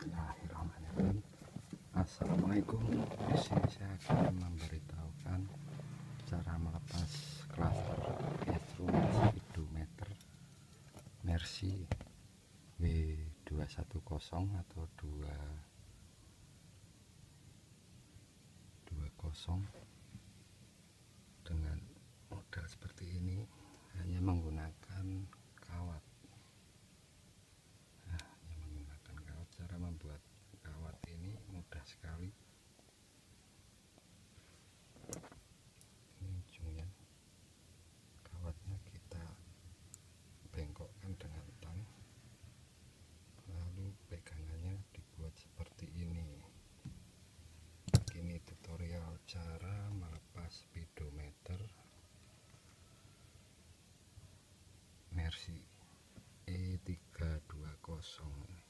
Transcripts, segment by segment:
Bismillahirrahmanirrahim. Assalamualaikum. Di sini saya akan memberitahukan cara melepas klaster instrumen speedometer Mercy W210 atau 220 dengan model seperti ini, hanya menggunakan kawat. Cara membuat kawat ini mudah sekali. Ini ujungnya, kawatnya kita bengkokkan dengan tang, lalu pegangannya dibuat seperti ini. Ini tutorial cara melepas speedometer Mercy E320.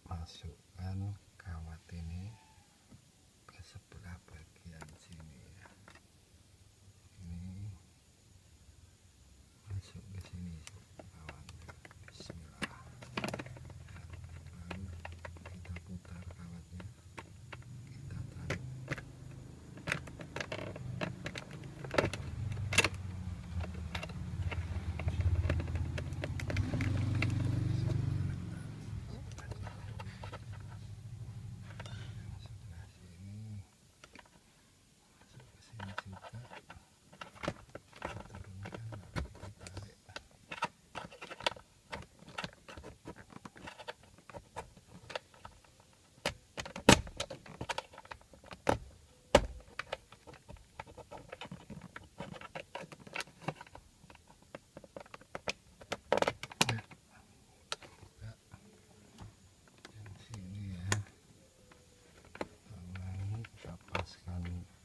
Masukkan kawat ini ke sebelah bagian sini ya. Ini masuk ke sini kawatnya. Bismillah. Lalu kita putar kawatnya, kita tarik.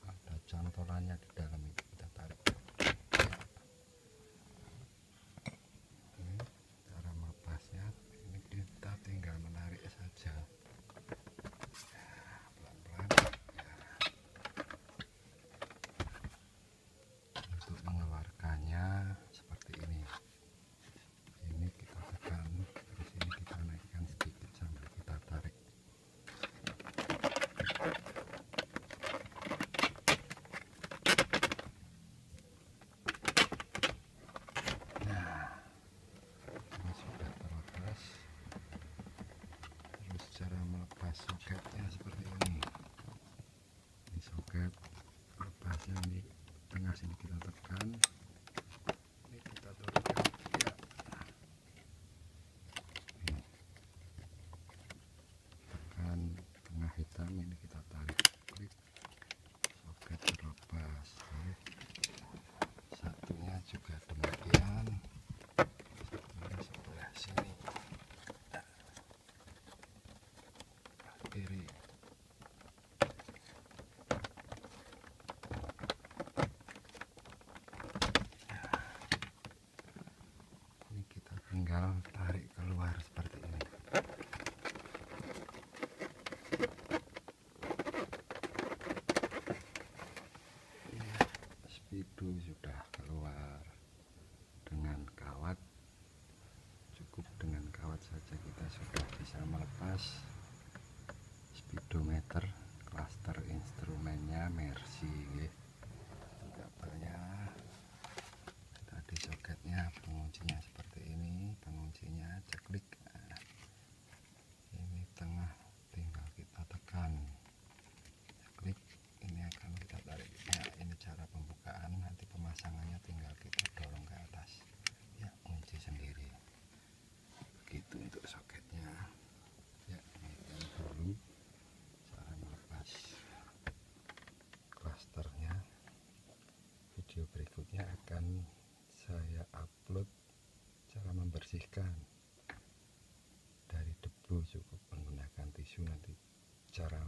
Ada cantolannya di dalam, itu kita tarik. Ini cara melepasnya, ini kita tinggal menarik saja pelan-pelan ya. Untuk mengeluarkannya seperti ini kita tekan, terus ini kita naikkan sedikit sambil kita tarik. Cara melepas soketnya seperti ini. Ini soket lepasnya, ini tengah sini kita tekan, ini kita turunkan ya. Ini tekan tengah hitam, ini kita tarik, klik, soket terlepas. Satunya juga demikian, satunya sebelah sini kiri. Ini kita tinggal tarik keluar seperti ini. Speedo sudah keluar dengan kawat. Cukup dengan kawat saja kita sudah bisa melepas speedometer klaster instrumennya Mercy. Kabelnya tadi, soketnya, penguncinya seperti ini, penguncinya ceklik. Nah, ini tengah tinggal kita tekan, ceklik, ini akan kita tarik. Nah, ini cara pembukaan, nanti pemasangannya tinggal kita dorong ke atas ya, kunci sendiri. Begitu untuk soketnya ya. Ini dulu cara melepas klasternya. Video berikutnya akan saya upload cara membersihkan dari debu, cukup menggunakan tisu. Nanti cara